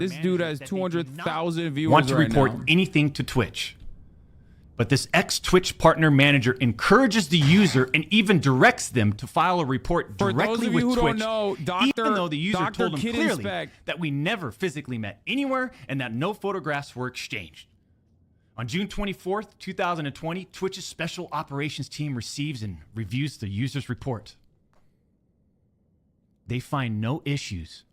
This dude has 200,000 viewers want to right report now. anything to Twitch. But this ex-Twitch partner manager encourages the user and even directs them to file a report directly with Twitch. Don't know, even though the user told them clearly Inspect. that we never physically met anywhere and that no photographs were exchanged. On June 24th, 2020, Twitch's special operations team receives and reviews the user's report. They find no issues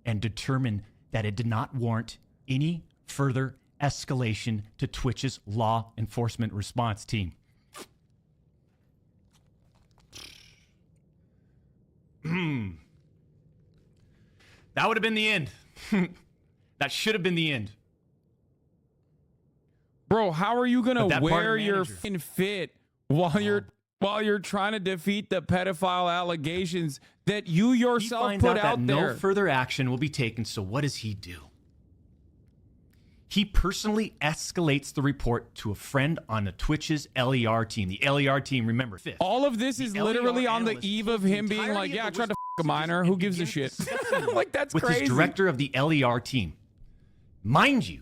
and determine that it did not warrant any further escalation to Twitch's law enforcement response team. That would have been the end. That should have been the end. Bro, how are you gonna wear your fit while you're trying to defeat the pedophile allegations that you yourself put out there? No further action will be taken. So what does he do? He personally escalates the report to a friend on the Twitch's LER team. The LER team, remember, fifth. All of this is literally on the eve of him being like, yeah, I tried to f*** a minor. Who gives a shit? Like, that's with crazy. His director of the LER team. Mind you,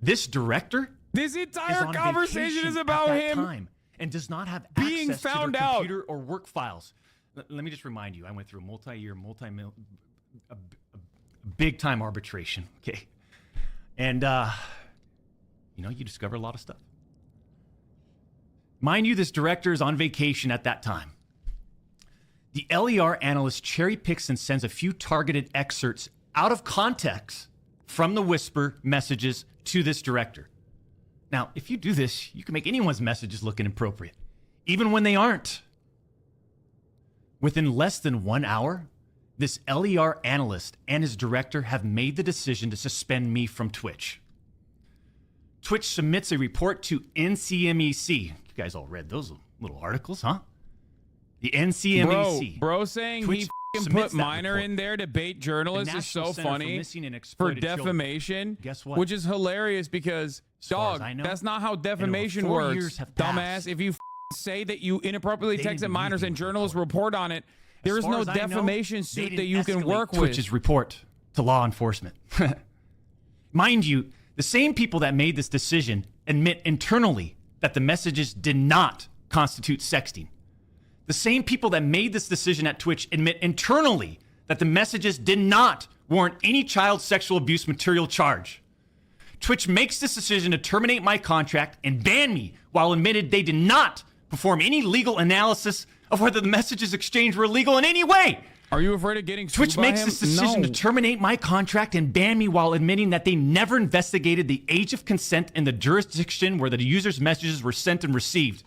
this director this entire conversation is about him time and does not have being access found to their out. computer or work files. Let me just remind you, I went through a multi-year, big-time arbitration, okay? And, you know, you discover a lot of stuff. Mind you, this director is on vacation at that time. The LER analyst cherry picks and sends a few targeted excerpts out of context from the whisper messages to this director. Now, if you do this, you can make anyone's messages look inappropriate, even when they aren't. Within less than 1 hour, this LER analyst and his director have made the decision to suspend me from Twitch. Twitch submits a report to NCMEC. You guys all read those little articles, huh? The NCMEC. Bro saying Twitch he f***ing put minor in there to bait journalists is so funny for defamation. Guess what? Which is hilarious because, dog, that's not how defamation works, dumbass. If you say that you inappropriately texted minors and journalists report on it, there is no defamation suit that you can work with. Twitch's report to law enforcement. Mind you, the same people that made this decision admit internally that the messages did not constitute sexting. The same people that made this decision at Twitch admit internally that the messages did not warrant any child sexual abuse material charge. Twitch makes this decision to terminate my contract and ban me while admitted they did not perform any legal analysis of whether the messages exchanged were illegal in any way. Are you afraid of getting sued Twitch by makes him? this decision to terminate my contract and ban me while admitting that they never investigated the age of consent in the jurisdiction where the user's messages were sent and received.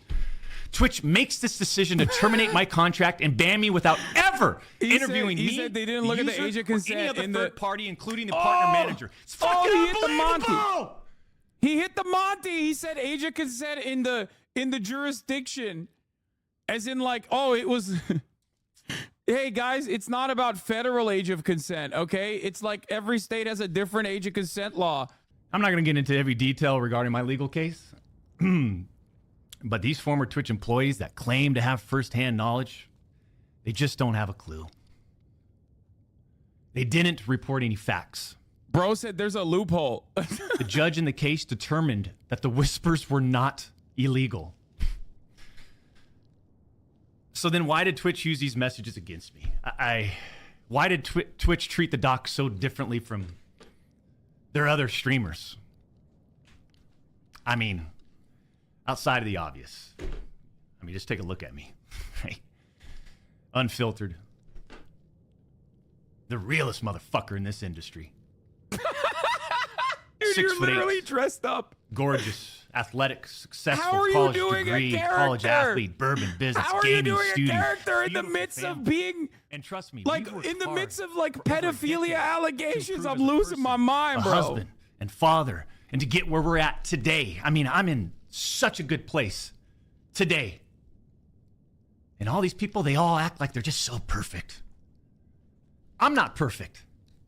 Twitch makes this decision to terminate my contract and ban me without ever interviewing me. He said they didn't look at the age of consent any other in third party, including the partner manager. It's fucking he hit the unbelievable! Monty. He hit the Monty. He said age of consent in the jurisdiction, as in like, oh, it was. Hey guys, it's not about federal age of consent, okay? It's like every state has a different age of consent law. I'm not going to get into every detail regarding my legal case. But these former Twitch employees that claim to have firsthand knowledge, they just don't have a clue. They didn't report any facts. Bro said there's a loophole. The judge in the case determined that the whispers were not illegal. So then why did Twitch use these messages against me? Why did Twitch treat the doc so differently from their other streamers? I mean, outside of the obvious. I mean, just take a look at me. Right? Unfiltered. The realest motherfucker in this industry. Dude, you're literally dressed up. Gorgeous, athletic, successful, college degree, college athlete, bourbon business, gaming student. How are you doing a character in the midst of being, and trust me, like in the midst of like pedophilia allegations? I'm losing my mind, bro. A husband and father, and to get where we're at today. I mean, I'm in such a good place today. And all these people, they all act like they're just so perfect. I'm not perfect.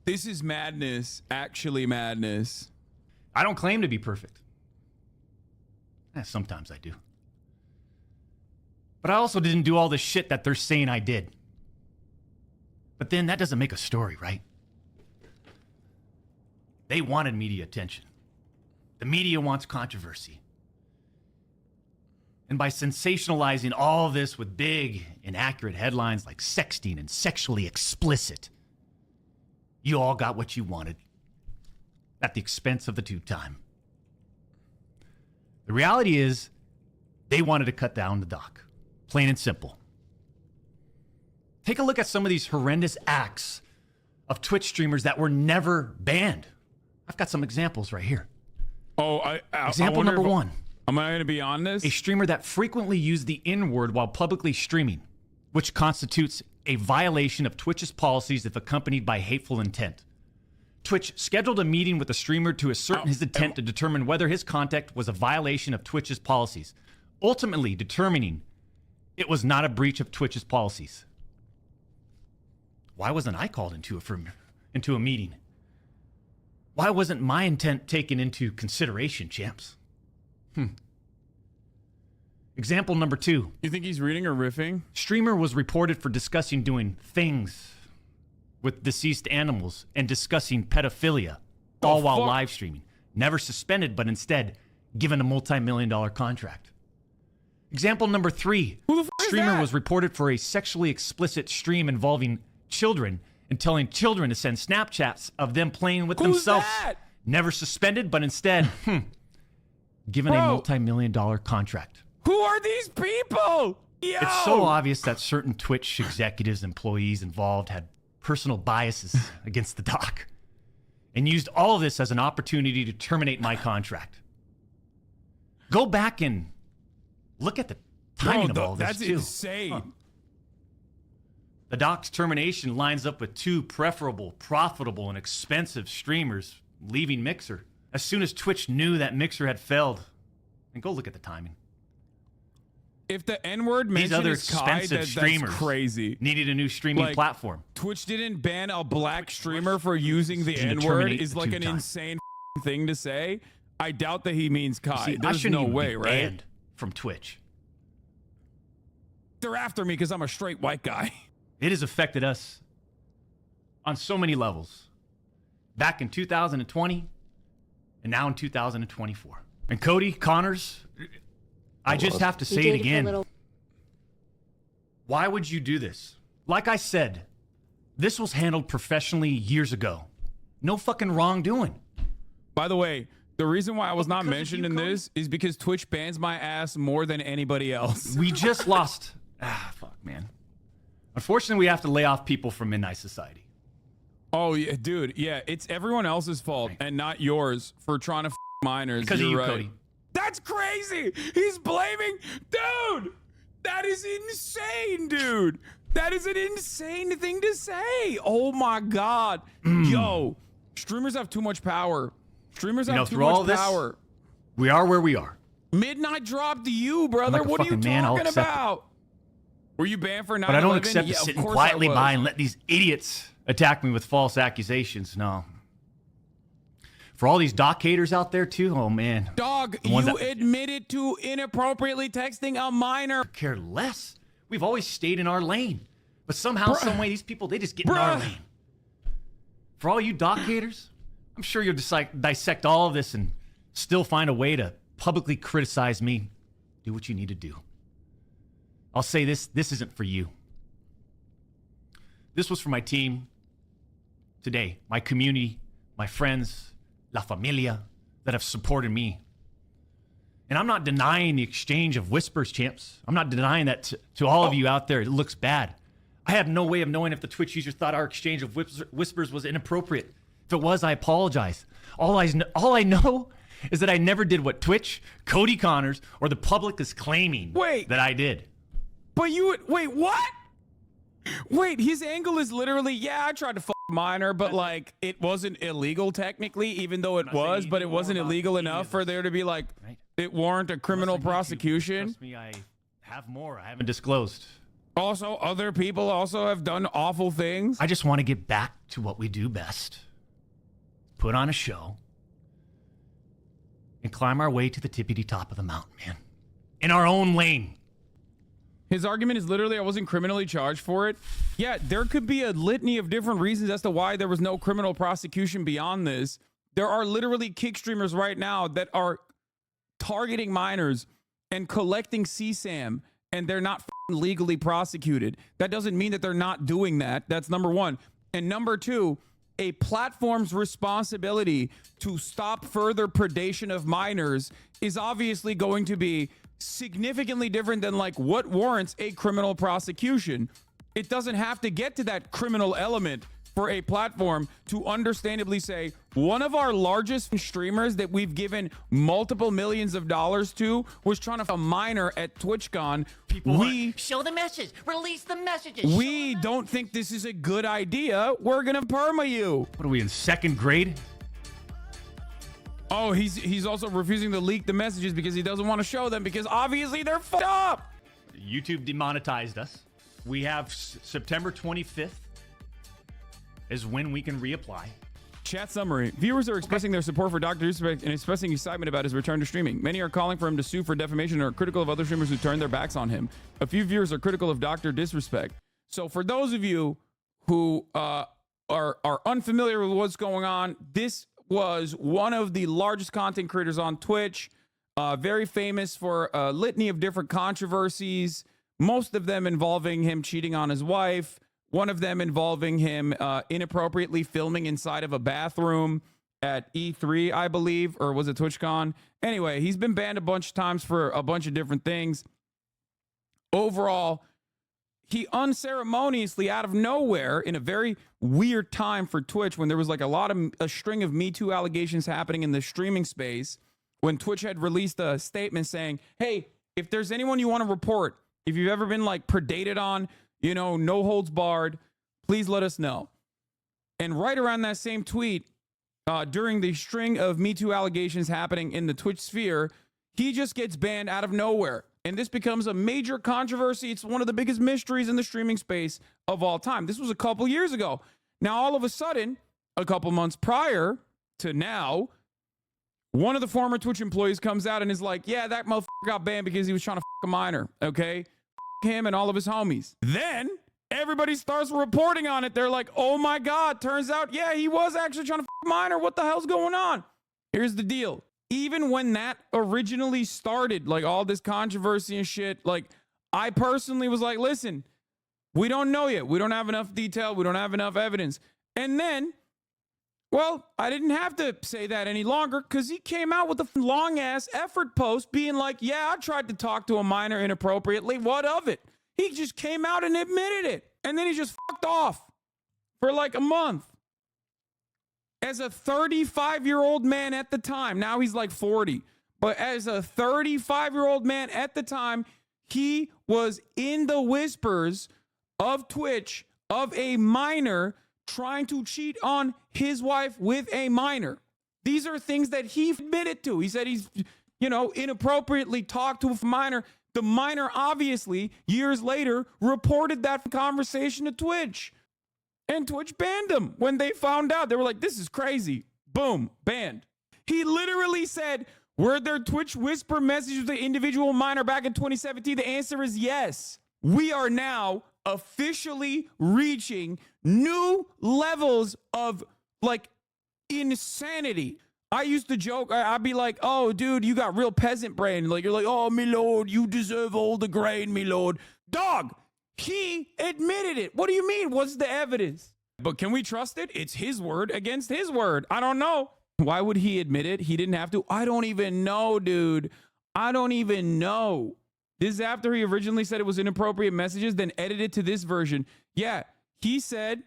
This is madness, actually madness. I don't claim to be perfect. Sometimes I do. But I also didn't do all the shit that they're saying I did. But then that doesn't make a story, right? They wanted media attention. The media wants controversy. And by sensationalizing all this with big, inaccurate headlines like sexting and sexually explicit, you all got what you wanted at the expense of the tube time. The reality is, they wanted to cut down the doc. Plain and simple. Take a look at some of these horrendous acts of Twitch streamers that were never banned. I've got some examples right here. Example number one. Am I going to be on this? A streamer that frequently used the N-word while publicly streaming, which constitutes a violation of Twitch's policies if accompanied by hateful intent. Twitch scheduled a meeting with the streamer to ascertain his intent to determine whether his conduct was a violation of Twitch's policies, ultimately determining it was not a breach of Twitch's policies. Why wasn't I called into a meeting? Why wasn't my intent taken into consideration, champs? Example number two. You think he's reading or riffing? Streamer was reported for discussing doing things with deceased animals and discussing pedophilia, all while live streaming. Never suspended, but instead given a multi-million-dollar contract. Example number three. Who the fuck is Streamer that? was reported for a sexually explicit stream involving children and telling children to send Snapchats of them playing with themselves. That? Never suspended, but instead given a multi-million-dollar contract. Who are these people? Yo! It's so obvious that certain Twitch executives, employees involved had personal biases against the doc and used all of this as an opportunity to terminate my contract. Go back and look at the timing of all this, that's too. insane. The doc's termination lines up with two preferable, profitable, and expensive streamers leaving Mixer as soon as Twitch knew that Mixer had failed. And go look at the timing. If the N-word These mentioned other is Kai, expensive streamers that's crazy. Needed a new streaming platform. Twitch didn't ban a black streamer for using the To N-word terminate is the like tube an time. insane thing to say. I doubt that he means Kai. See, I There's shouldn't no even way, be right? banned from Twitch. They're after me because I'm a straight white guy. It has affected us on so many levels. Back in 2020 and now in 2024. And Cody Connors, I just have to say it again. Why would you do this? Like I said, this was handled professionally years ago. No fucking wrongdoing. By the way, the reason why I was not because of mentioned you, in Cody? this is because Twitch bans my ass more than anybody else. We just lost. Fuck, man. Unfortunately, we have to lay off people from Midnight Society. Oh, yeah, dude. Yeah, it's everyone else's fault and not yours for trying to minors. Because of You're you, right. Cody. That's crazy. He's blaming. Dude, that is insane, dude. That is an insane thing to say. Oh, my God. Yo, streamers have too much power. Streamers have too through all much this, power. We are where we are. Midnight dropped to you, brother. like a What are you fucking man, I'll talking accept it. about? Were you banned for 9/11? But I don't accept Yeah, to of sitting course quietly I was. by and let these idiots attack me with false accusations. No. For all these doc haters out there, too, oh, man. Dog, The ones you that- admitted to inappropriately texting a minor. Care less. We've always stayed in our lane. But somehow, some way, these people, they just get in our Bruh. lane. For all you doc haters, I'm sure you'll dissect all of this and still find a way to publicly criticize me. Do what you need to do. I'll say this isn't for you. This was for my team today, my community, my friends, la familia that have supported me. And I'm not denying the exchange of whispers, champs. I'm not denying that to all of you out there. It looks bad. I have no way of knowing if the Twitch user thought our exchange of whispers was inappropriate. If it was, I apologize. All I know is that I never did what Twitch, Cody Connors, or the public is claiming that I did. But wait, what? Wait, his angle is literally, yeah, I tried to fuck a minor, but like it wasn't illegal technically, even though it was, but it wasn't illegal enough for there to be like, it warrant a criminal prosecution. Trust me, I have more. I haven't disclosed. Also, other people also have done awful things. I just want to get back to what we do best. Put on a show and climb our way to the tippity top of the mountain, man. In our own lane. His argument is literally, I wasn't criminally charged for it. Yeah, there could be a litany of different reasons as to why there was no criminal prosecution beyond this. There are literally kick streamers right now that are targeting minors and collecting CSAM, and they're not legally prosecuted. That doesn't mean that they're not doing that. That's number one. And number two, a platform's responsibility to stop further predation of minors is obviously going to be significantly different than like what warrants a criminal prosecution. It doesn't have to get to that criminal element for a platform to understandably say one of our largest streamers that we've given multiple millions of dollars to was trying to a minor at TwitchCon. People show the message, release the messages. We don't think this is a good idea. We're gonna perma you. What are we in second grade? Oh, he's also refusing to leak the messages because he doesn't want to show them because obviously they're fucked up. YouTube demonetized us. We have September 25th is when we can reapply. Chat summary. Viewers are expressing their support for Dr. DisRespect and expressing excitement about his return to streaming. Many are calling for him to sue for defamation and are critical of other streamers who turn their backs on him. A few viewers are critical of Dr. DisRespect. So for those of you who are unfamiliar with what's going on, this was one of the largest content creators on Twitch, very famous for a litany of different controversies, most of them involving him cheating on his wife, one of them involving him inappropriately filming inside of a bathroom at E3, I believe, or was it TwitchCon? Anyway, he's been banned a bunch of times for a bunch of different things. Overall, he unceremoniously, out of nowhere, in a very weird time for Twitch, when there was like a string of Me Too allegations happening in the streaming space, when Twitch had released a statement saying, hey, if there's anyone you want to report, if you've ever been like predated on, you know, no holds barred, please let us know. And right around that same tweet, during the string of Me Too allegations happening in the Twitch sphere, he just gets banned out of nowhere. And this becomes a major controversy. It's one of the biggest mysteries in the streaming space of all time. This was a couple years ago. Now, all of a sudden, a couple months prior to now, one of the former Twitch employees comes out and is like, yeah, that motherfucker got banned because he was trying to a minor, okay? Him and all of his homies. Then everybody starts reporting on it. They're like, oh my God, turns out, yeah, he was actually trying to a minor. What the hell's going on? Here's the deal. Even when that originally started, like all this controversy and shit, like I personally was like, listen, we don't know yet. We don't have enough detail. We don't have enough evidence. And then, well, I didn't have to say that any longer because he came out with a long ass effort post being like, yeah, I tried to talk to a minor inappropriately. What of it? He just came out and admitted it. And then he just fucked off for like a month. As a 35-year-old man at the time, now he's like 40, but as a 35-year-old man at the time, he was in the whispers of Twitch of a minor trying to cheat on his wife with a minor. These are things that he admitted to. He said he's, you know, inappropriately talked to a minor. The minor, obviously, years later, reported that conversation to Twitch. And Twitch banned him when they found out. They were like, this is crazy. Boom, banned. He literally said, were there Twitch whisper messages with the individual minor back in 2017? The answer is yes. We are now officially reaching new levels of like insanity. I used to joke, I'd be like, oh, dude, you got real peasant brain. Like, you're like, oh, me lord, you deserve all the grain, me lord. Dog, he admitted it. What do you mean? What's the evidence? But can we trust it? It's his word against his word. I don't know. Why would he admit it? He didn't have to. I don't even know, dude. I don't even know. This is after he originally said it was inappropriate messages, then edited to this version. Yeah, he said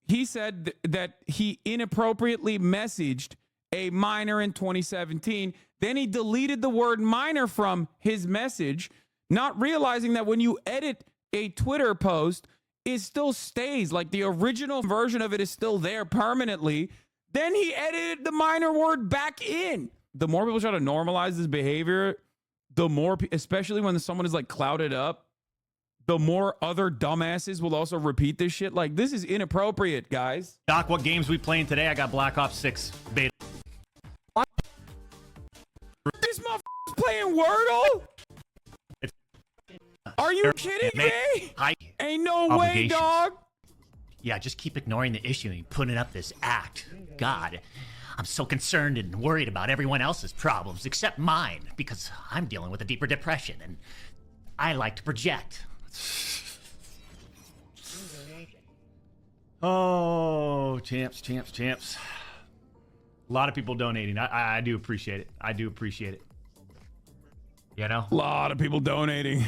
that he inappropriately messaged a minor in 2017. Then he deleted the word minor from his message, not realizing that when you edit a Twitter post, it still stays. Like the original version of it is still there permanently. Then he edited the minor word back in. The more people try to normalize this behavior, the more, especially when someone is like clouded up, the more other dumbasses will also repeat this shit. Like, this is inappropriate, guys. Doc, what games we playing today? I got Black Ops 6 beta. What? This motherfucker's playing Wordle? Are you kidding me? Ain't no way, dog. Yeah, just keep ignoring the issue and putting up this act. God, I'm so concerned and worried about everyone else's problems except mine because I'm dealing with a deeper depression and I like to project. Oh, champs. A lot of people donating. I do appreciate it. I do appreciate it. You know? A lot of people donating.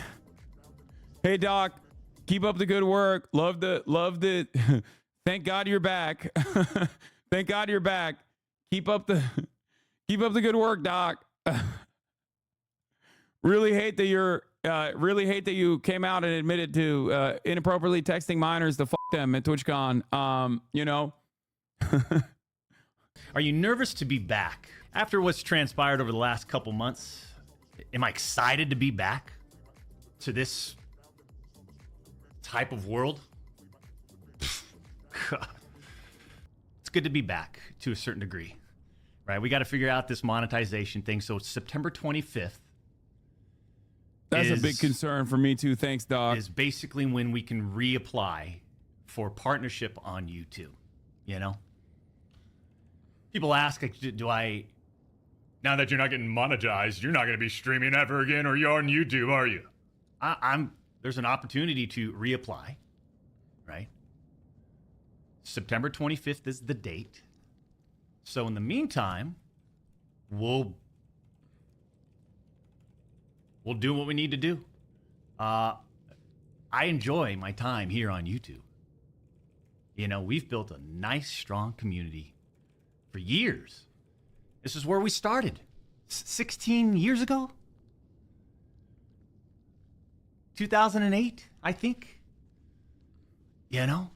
Hey, Doc, keep up the good work. Love the. Thank God you're back. Thank God you're back. Keep up the good work, Doc. Really hate that you came out and admitted to inappropriately texting minors to fuck them at TwitchCon. You know. Are you nervous to be back after what's transpired over the last couple months? Am I excited to be back to this type of world? It's good to be back to a certain degree, right? We got to figure out this monetization thing. So it's September 25th. That's a big concern for me too. Thanks, Doc. Is basically when we can reapply for partnership on YouTube. You know, people ask, do I? Now that you're not getting monetized, you're not going to be streaming ever again, or you're on YouTube, are you? There's an opportunity to reapply, right? September 25th is the date. So in the meantime, we'll do what we need to do. I enjoy my time here on YouTube. You know, we've built a nice, strong community for years. This is where we started 16 years ago. 2008, I think. You know,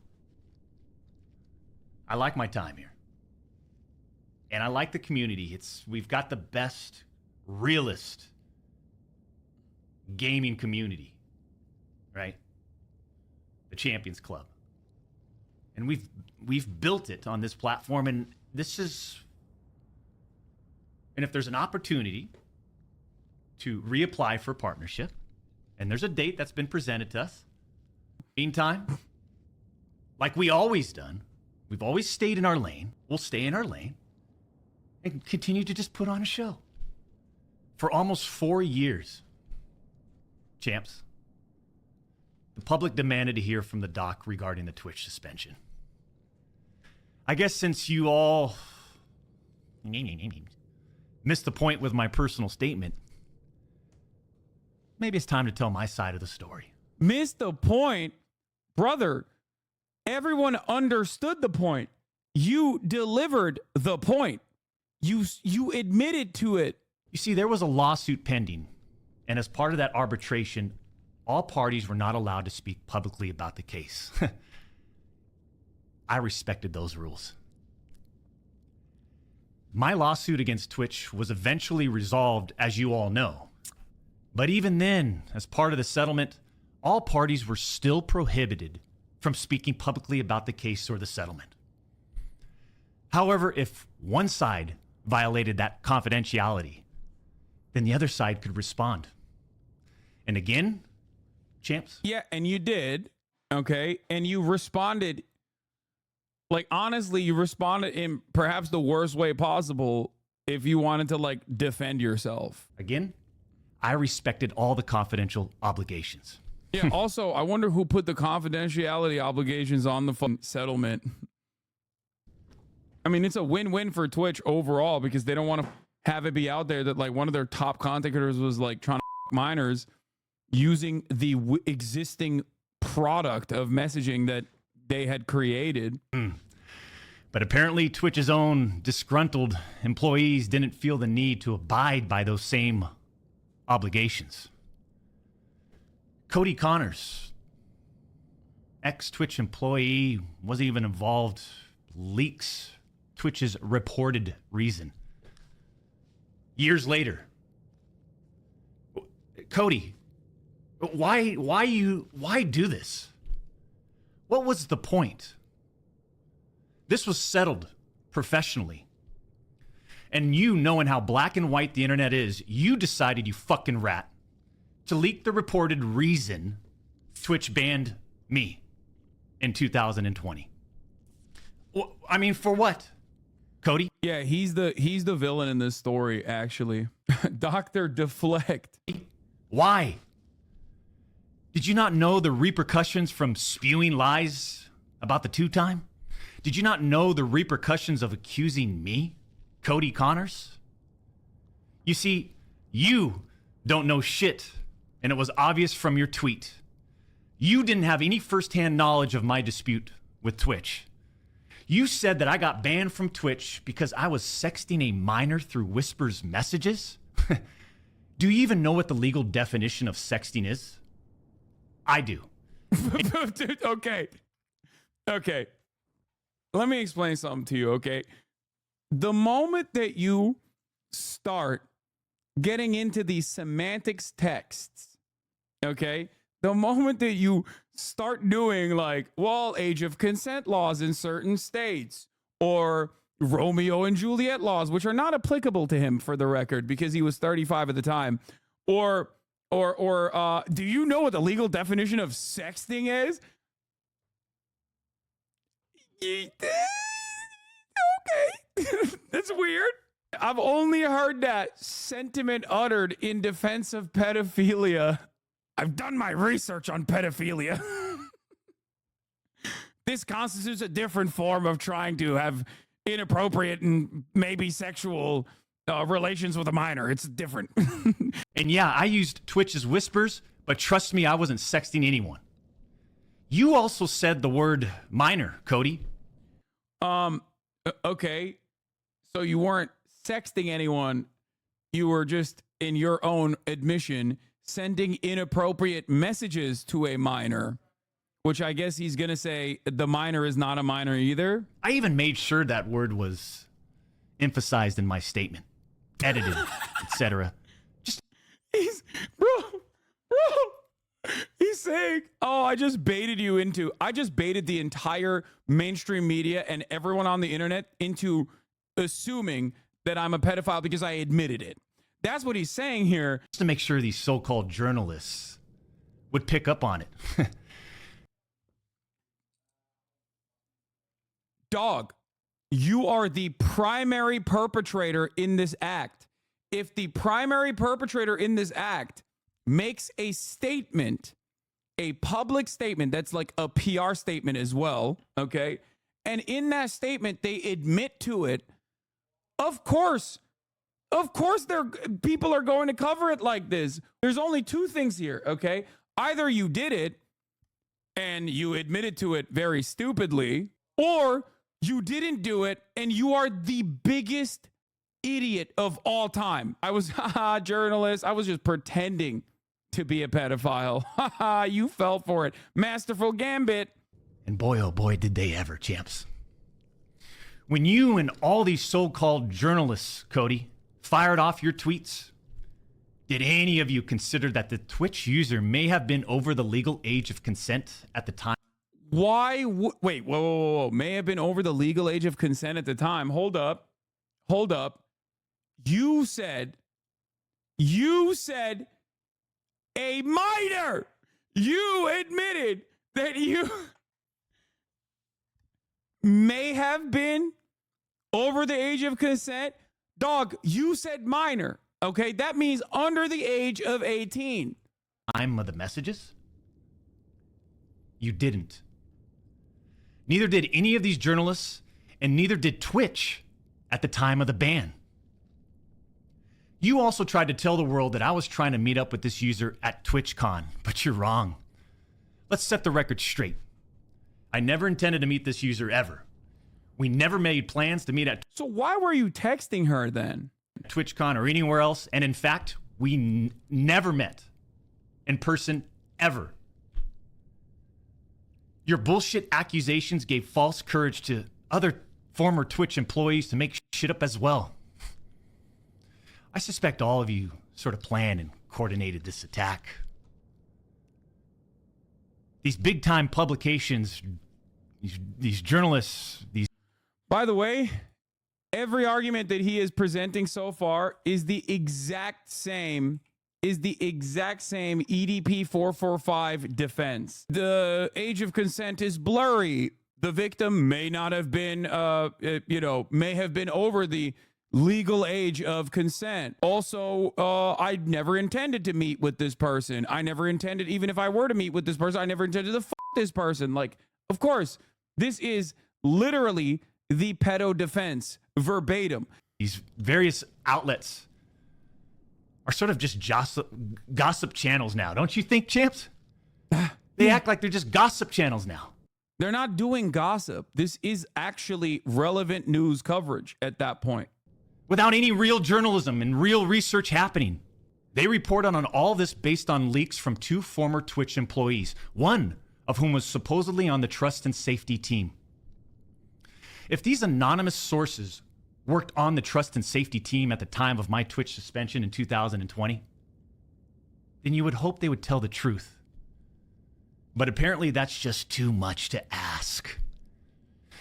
I like my time here. And I like the community. We've got the best, realest gaming community, right? The Champions Club. And we've built it on this platform, and if there's an opportunity to reapply for partnership, and there's a date that's been presented to us, meantime, like we always done, we've always stayed in our lane, we'll stay in our lane, and continue to just put on a show. For almost 4 years, champs, the public demanded to hear from the doc regarding the Twitch suspension. I guess since you all missed the point with my personal statement, maybe it's time to tell my side of the story. Missed the point? Brother, everyone understood the point. You delivered the point. You admitted to it. You see, there was a lawsuit pending, and as part of that arbitration, all parties were not allowed to speak publicly about the case. I respected those rules. My lawsuit against Twitch was eventually resolved, as you all know. But even then, as part of the settlement, all parties were still prohibited from speaking publicly about the case or the settlement. However, if one side violated that confidentiality, then the other side could respond. And again, champs? Yeah, and you did, okay? And you responded, like, honestly, you responded in perhaps the worst way possible if you wanted to, like, defend yourself. Again, I respected all the confidential obligations. Yeah, also, I wonder who put the confidentiality obligations on the settlement. I mean, it's a win-win for Twitch overall because they don't want to have it be out there that, like, one of their top content creators was, like, trying to minors using the existing product of messaging that they had created. But apparently Twitch's own disgruntled employees didn't feel the need to abide by those same obligations. Cody Connors, ex-Twitch employee, wasn't even involved, leaks Twitch's reported reason. Years later, Cody, why do this? What was the point? This was settled professionally. And you, knowing how black and white the internet is, you decided, you fucking rat, to leak the reported reason Twitch banned me in 2020. I mean, for what? Cody? Yeah, he's the villain in this story, actually. Dr. Deflect. Why? Did you not know the repercussions from spewing lies about the two-time? Did you not know the repercussions of accusing me, Cody Connors? You see, you don't know shit, and it was obvious from your tweet. You didn't have any firsthand knowledge of my dispute with Twitch. You said that I got banned from Twitch because I was sexting a minor through Whisper's messages? Do you even know what the legal definition of sexting is? I do. Dude, okay. Let me explain something to you, okay? The moment that you start getting into these semantics texts, okay? The moment that you start doing like, well, age of consent laws in certain states, or Romeo and Juliet laws, which are not applicable to him for the record because he was 35 at the time, or do you know what the legal definition of sexting is? Okay. That's weird. I've only heard that sentiment uttered in defense of pedophilia. I've done my research on pedophilia. This constitutes a different form of trying to have inappropriate and maybe sexual relations with a minor. It's different. And yeah, I used Twitch's whispers, but trust me, I wasn't sexting anyone. You also said the word minor, Cody. Okay. So you weren't sexting anyone. You were just, in your own admission, sending inappropriate messages to a minor, which I guess he's going to say the minor is not a minor either. I even made sure that word was emphasized in my statement, edited, etc. He's saying, oh, I just baited the entire mainstream media and everyone on the internet into assuming that I'm a pedophile because I admitted it. That's what he's saying here. Just to make sure these so-called journalists would pick up on it. Dog, you are the primary perpetrator in this act. If the primary perpetrator in this act makes a statement, a public statement, that's like a PR statement as well, okay? And in that statement, they admit to it, of course, people are going to cover it like this. There's only two things here, okay? Either you did it and you admitted to it very stupidly, or you didn't do it and you are the biggest idiot of all time. I was, journalist. I was just pretending to be a pedophile. You fell for it. Masterful gambit. And boy, oh boy, did they ever, champs. When you and all these so-called journalists, Cody, fired off your tweets, did any of you consider that the Twitch user may have been over the legal age of consent at the time? Wait, whoa. May have been over the legal age of consent at the time. Hold up. You said a minor. You admitted that you may have been over the age of consent. Dog, you said minor. Okay, that means under the age of 18. Time of the messages? You didn't. Neither did any of these journalists, and neither did Twitch at the time of the ban. You also tried to tell the world that I was trying to meet up with this user at TwitchCon, but you're wrong. Let's set the record straight. I never intended to meet this user ever. We never made plans to meet at So why were you texting her then? TwitchCon or anywhere else, and in fact, we never met in person ever. Your bullshit accusations gave false courage to other former Twitch employees to make shit up as well. I suspect all of you sort of planned and coordinated this attack. These big-time publications, these journalists, these... By the way, every argument that he is presenting so far is the exact same EDP 445 defense. The age of consent is blurry. the victim may not have been, may have been over the legal age of consent. Also, I never intended to meet with this person. I never intended, even if I were to meet with this person, I never intended to f this person. Like, of course, this is literally the pedo defense, verbatim. These various outlets are sort of just gossip channels now, don't you think, champs? They act like they're just gossip channels now. They're not doing gossip. This is actually relevant news coverage at that point. Without any real journalism and real research happening. They report on all this based on leaks from 2 former Twitch employees, one of whom was supposedly on the trust and safety team. If these anonymous sources worked on the trust and safety team at the time of my Twitch suspension in 2020, then you would hope they would tell the truth. But apparently that's just too much to ask.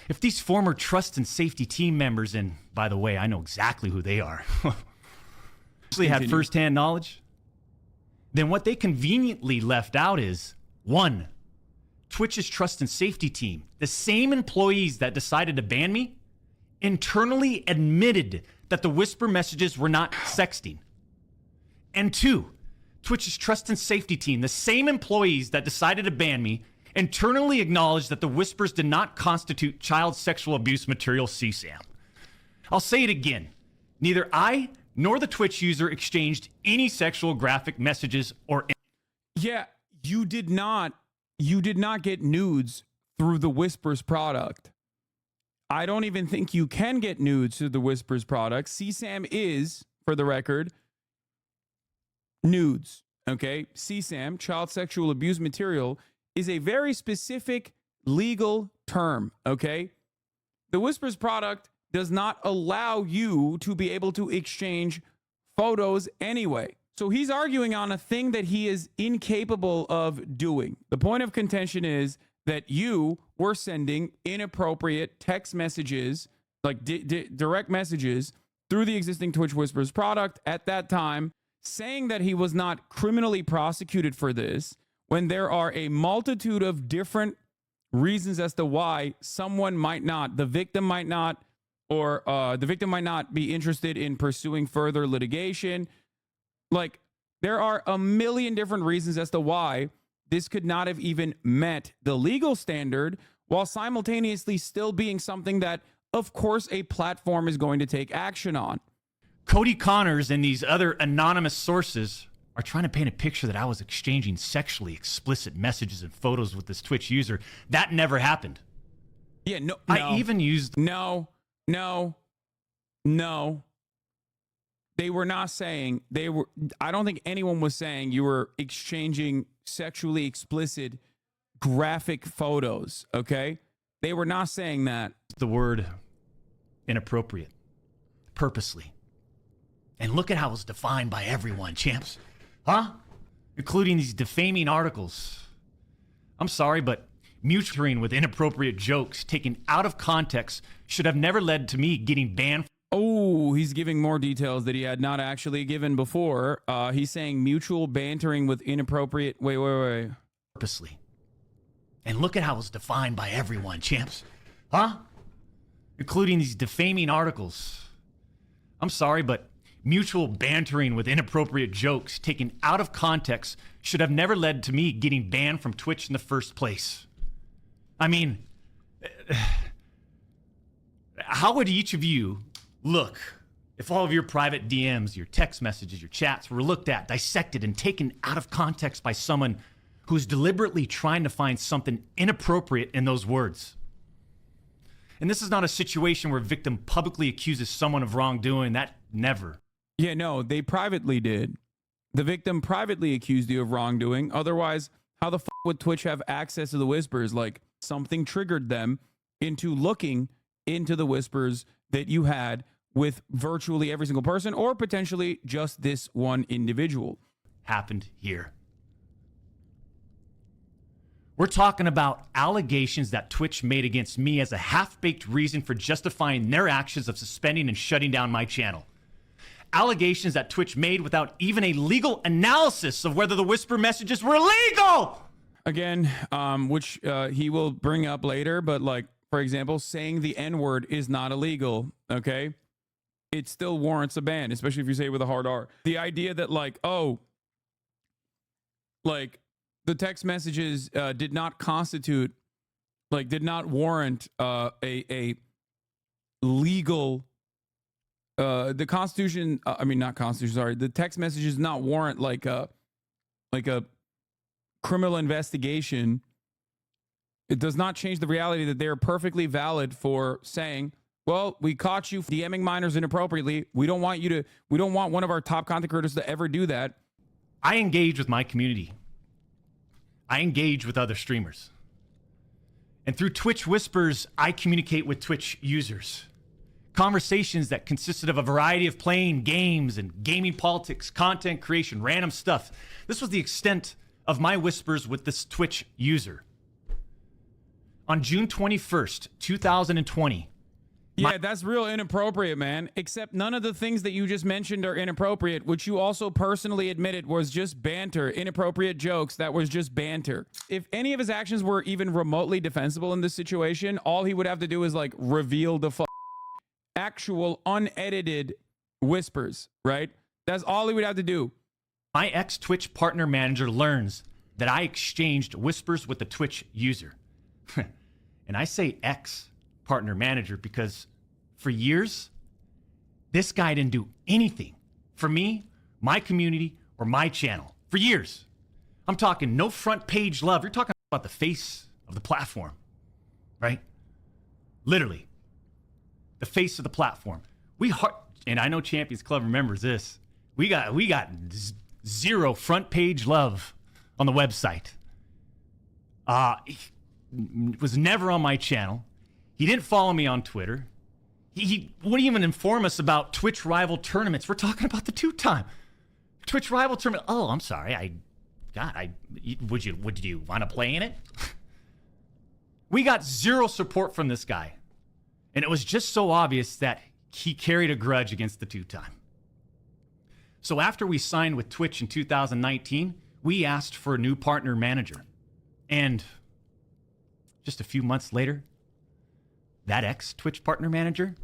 If these former trust and safety team members, and by the way, I know exactly who they are, actually had firsthand knowledge, then what they conveniently left out is, 1, Twitch's trust and safety team, the same employees that decided to ban me, internally admitted that the whisper messages were not sexting. And 2, Twitch's trust and safety team, the same employees that decided to ban me, internally acknowledged that the whispers did not constitute child sexual abuse material CSAM. I'll say it again. Neither I nor the Twitch user exchanged any sexual graphic messages or... Yeah, you did not get nudes through the Whispers product. I don't even think you can get nudes through the Whispers product. CSAM is, for the record, nudes. Okay? CSAM, child sexual abuse material, is a very specific legal term. Okay? The Whispers product does not allow you to be able to exchange photos anyway. So he's arguing on a thing that he is incapable of doing. The point of contention is that you were sending inappropriate text messages, like direct messages, through the existing Twitch Whispers product at that time, saying that he was not criminally prosecuted for this, when there are a multitude of different reasons as to why someone might not, the victim might not, or the victim might not be interested in pursuing further litigation. Like, there are a million different reasons as to why this could not have even met the legal standard, while simultaneously still being something that, of course, a platform is going to take action on. Cody Connors and these other anonymous sources are trying to paint a picture that I was exchanging sexually explicit messages and photos with this Twitch user. That never happened. Yeah, no. I even used... No. They were not saying, I don't think anyone was saying you were exchanging sexually explicit graphic photos, okay? They were not saying that. The word inappropriate, purposely. And look at how it's defined by everyone, champs. Huh? Including these defaming articles. I'm sorry, but muturing with inappropriate jokes taken out of context should have never led to me getting banned. Oh, he's giving more details that he had not actually given before. He's saying mutual bantering with inappropriate... Wait. Purposely. And look at how it's defined by everyone, champs. Huh? Including these defaming articles. I'm sorry, but mutual bantering with inappropriate jokes taken out of context should have never led to me getting banned from Twitch in the first place. I mean, how would each of you look if all of your private DMs, your text messages, your chats were looked at, dissected, and taken out of context by someone who's deliberately trying to find something inappropriate in those words? And this is not a situation where a victim publicly accuses someone of wrongdoing. That never. Yeah, no, they privately did. The victim privately accused you of wrongdoing. Otherwise, how the f would Twitch have access to the whispers? Like, something triggered them into looking into the whispers that you had with virtually every single person, or potentially just this one individual. Happened here. We're talking about allegations that Twitch made against me as a half-baked reason for justifying their actions of suspending and shutting down my channel. Allegations that Twitch made without even a legal analysis of whether the whisper messages were legal. again, which he will bring up later. But like, for example, saying the N-word is not illegal. Okay, it still warrants a ban, especially if you say it with a hard R. The idea that like, oh, like the text messages did not constitute, like, did not warrant a legal. The Constitution, I mean, not Constitution, sorry. The text messages not warrant like a criminal investigation. It does not change the reality that they are perfectly valid for saying, well, we caught you DMing minors inappropriately. We don't want one of our top content creators to ever do that. I engage with my community. I engage with other streamers. And through Twitch Whispers, I communicate with Twitch users. Conversations that consisted of a variety of playing games and gaming politics, content creation, random stuff. This was the extent of my whispers with this Twitch user. On June 21st, 2020. Yeah, that's real inappropriate, man. Except none of the things that you just mentioned are inappropriate, which you also personally admitted was just banter, inappropriate jokes. That was just banter. If any of his actions were even remotely defensible in this situation, all he would have to do is like reveal the actual unedited whispers, right? That's all he would have to do. My ex-Twitch partner manager learns that I exchanged whispers with the Twitch user. And I say ex-partner manager because for years, this guy didn't do anything for me, my community, or my channel. For years. I'm talking no front page love. You're talking about the face of the platform, right? Literally. The face of the platform. And I know Champions Club remembers this. We got zero front page love on the website. He was never on my channel. He didn't follow me on Twitter. He wouldn't even inform us about Twitch rival tournaments. We're talking about the two-time Twitch rival tournament. Oh, I'm sorry. Would you want to play in it? We got zero support from this guy. And it was just so obvious that he carried a grudge against the two-time. So after we signed with Twitch in 2019, we asked for a new partner manager. And just a few months later, that ex-Twitch partner manager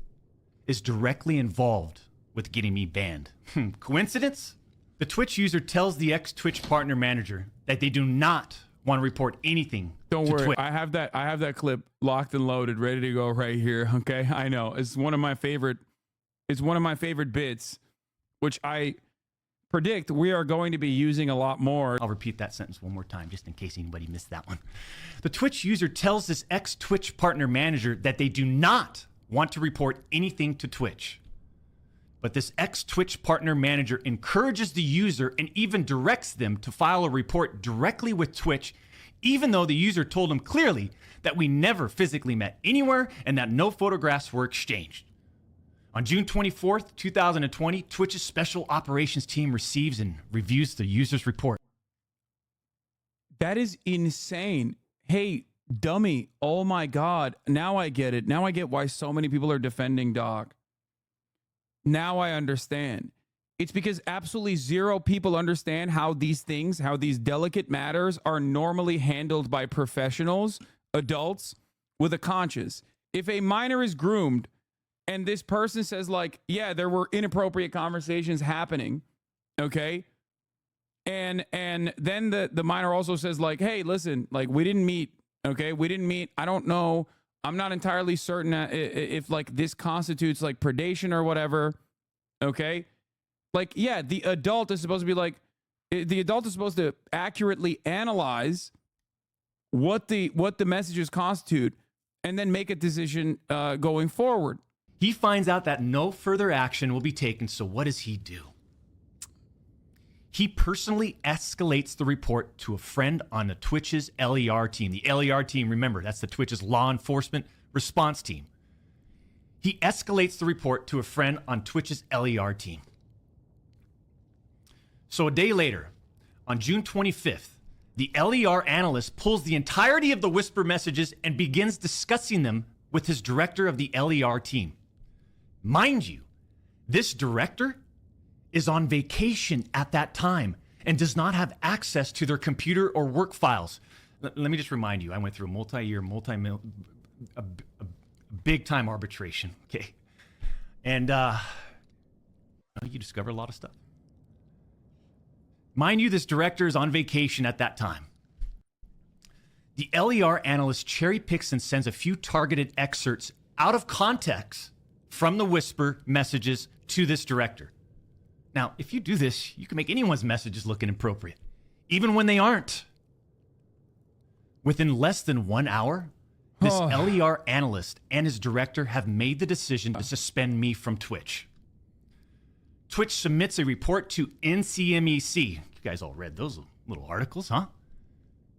is directly involved with getting me banned. Coincidence? The Twitch user tells the ex-Twitch partner manager that they do not want to report anything. Don't worry. Twitch. I have that clip locked and loaded, ready to go right here. Okay. I know. It's one of my favorite bits, which I predict we are going to be using a lot more. I'll repeat that sentence one more time, just in case anybody missed that one. The Twitch user tells this ex-Twitch partner manager that they do not want to report anything to Twitch. But this ex-Twitch partner manager encourages the user and even directs them to file a report directly with Twitch, even though the user told him clearly that we never physically met anywhere and that no photographs were exchanged. On June 24th, 2020, Twitch's special operations team receives and reviews the user's report. That is insane. Hey, dummy. Oh my God. Now I get it. Now I get why so many people are defending Doc. Now I understand. It's because absolutely zero people understand how these things, how these delicate matters are normally handled by professionals, adults with a conscience. If a minor is groomed and this person says like, yeah, there were inappropriate conversations happening, okay? And then the minor also says like, hey, listen, like we didn't meet, okay? We didn't meet. I don't know. I'm not entirely certain if like this constitutes like predation or whatever, okay? Like, yeah, the adult is supposed to be like, the adult is supposed to accurately analyze what the messages constitute and then make a decision going forward. He finds out that no further action will be taken, so what does he do? He personally escalates the report to a friend on the Twitch's LER team. The LER team, remember, that's the Twitch's law enforcement response team. He escalates the report to a friend on Twitch's LER team. So a day later, on June 25th, the LER analyst pulls the entirety of the whisper messages and begins discussing them with his director of the LER team. Mind you, this director is on vacation at that time and does not have access to their computer or work files. let me just remind you, I went through a multi-year, a big-time arbitration, okay? And you discover a lot of stuff. Mind you, this director is on vacation at that time. The LER analyst cherry picks and sends a few targeted excerpts out of context from the whisper messages to this director. Now, if you do this, you can make anyone's messages look inappropriate, even when they aren't. Within less than 1 hour, this LER analyst and his director have made the decision to suspend me from Twitch. Twitch submits a report to NCMEC. You guys all read those little articles, huh?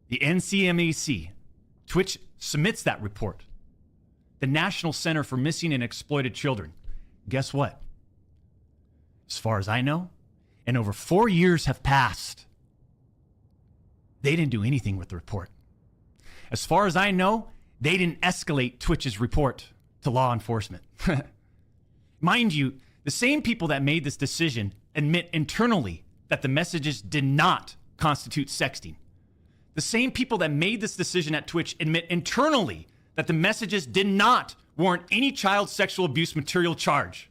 The NCMEC. Twitch submits that report. The National Center for Missing and Exploited Children. Guess what? As far as I know, and over 4 years have passed, they didn't do anything with the report. As far as I know, they didn't escalate Twitch's report to law enforcement. Mind you, the same people that made this decision admit internally that the messages did not constitute sexting. The same people that made this decision at Twitch admit internally that the messages did not warrant any child sexual abuse material charge.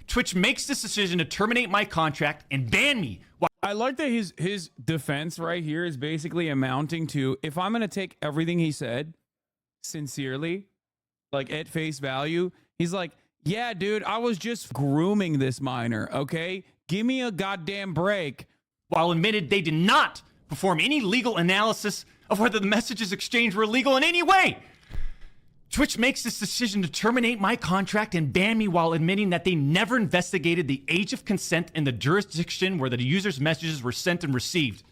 Twitch makes this decision to terminate my contract and ban me. I like that his defense right here is basically amounting to, if I'm going to take everything he said sincerely, like at face value, he's like, yeah, dude, I was just grooming this minor, okay? Give me a goddamn break. While admitted they did not perform any legal analysis of whether the messages exchanged were legal in any way. Twitch makes this decision to terminate my contract and ban me while admitting that they never investigated the age of consent in the jurisdiction where the user's messages were sent and received.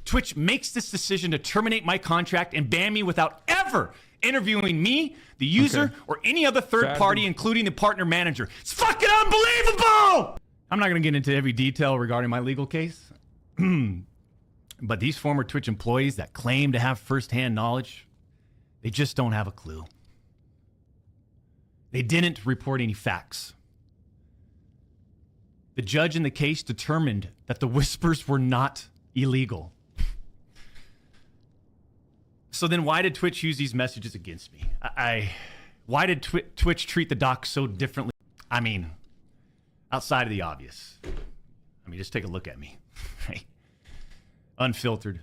Twitch makes this decision to terminate my contract and ban me without ever interviewing me, the user, or any other third party, including the partner manager. It's fucking unbelievable! I'm not going to get into every detail regarding my legal case, but these former Twitch employees that claim to have firsthand knowledge, they just don't have a clue. They didn't report any facts. The judge in the case determined that the whispers were not illegal. So then why did Twitch use these messages against me? Why did Twitch treat the doc so differently? I mean, outside of the obvious. I mean, just take a look at me. Unfiltered.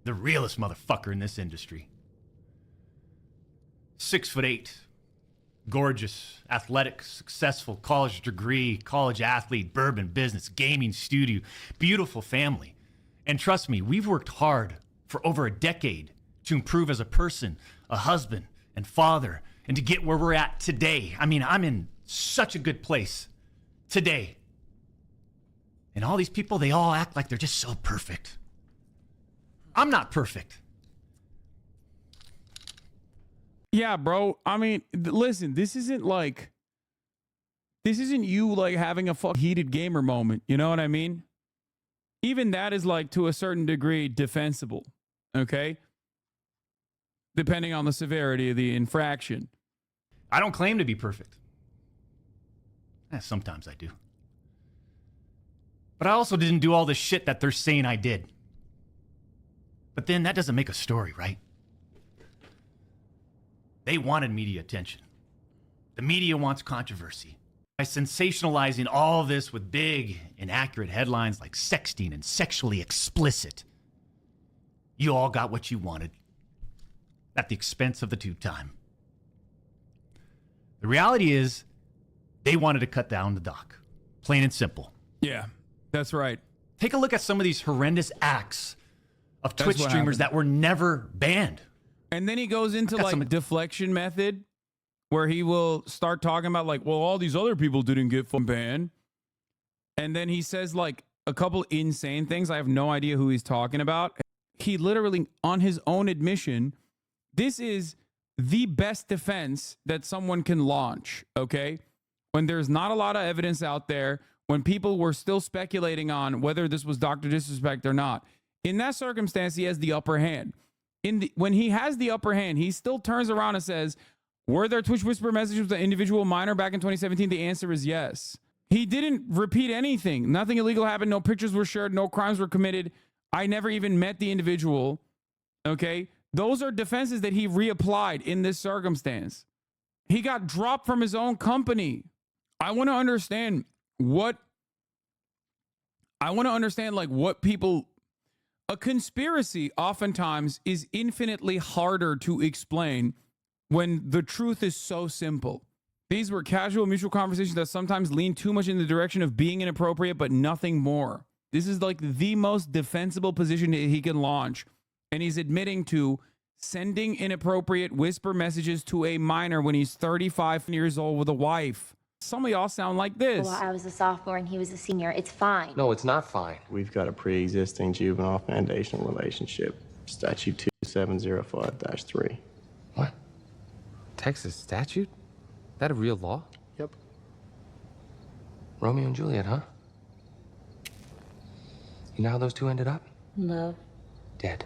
The realest motherfucker in this industry. 6'8", gorgeous, athletic, successful, college degree, college athlete, bourbon business, gaming studio, beautiful family. And trust me, we've worked hard for over a decade to improve as a person, a husband and father, and to get where we're at today. I mean, I'm in such a good place today. And all these people, they all act like they're just so perfect. I'm not perfect. Yeah, bro. I mean, listen, this isn't you like having a heated gamer moment. You know what I mean? Even that is like to a certain degree defensible. Okay? Depending on the severity of the infraction. I don't claim to be perfect. Sometimes I do. But I also didn't do all this shit that they're saying I did. But then that doesn't make a story, right? They wanted media attention. The media wants controversy. By sensationalizing all of this with big, inaccurate headlines like sexting and sexually explicit, you all got what you wanted at the expense of the tube time. The reality is, they wanted to cut down the doc. Plain and simple. Yeah, that's right. Take a look at some of these horrendous acts of Twitch streamers that were never banned. And then he goes into like deflection method where he will start talking about like, well, all these other people didn't get banned. And then he says like a couple insane things. I have no idea who he's talking about. He literally, on his own admission, this is the best defense that someone can launch, okay? When there's not a lot of evidence out there, when people were still speculating on whether this was Dr. Disrespect or not. In that circumstance, he has the upper hand. When he has the upper hand, he still turns around and says, were there Twitch whisper messages with an individual minor back in 2017? The answer is yes. He didn't repeat anything. Nothing illegal happened. No pictures were shared. No crimes were committed. I never even met the individual. Okay. Those are defenses that he reapplied in this circumstance. He got dropped from his own company. I want to understand like what people, a conspiracy oftentimes is infinitely harder to explain when the truth is so simple. These were casual mutual conversations that sometimes lean too much in the direction of being inappropriate, but nothing more. This is like the most defensible position that he can launch. And he's admitting to sending inappropriate whisper messages to a minor when he's 35 years old with a wife. Some of y'all sound like this. Well, I was a sophomore and he was a senior. It's fine. No, it's not fine. We've got a pre-existing juvenile foundational relationship. Statute 2705-3. What? Texas statute? That a real law? Yep. Romeo and Juliet, huh? You know how those two ended up? Love. Dead.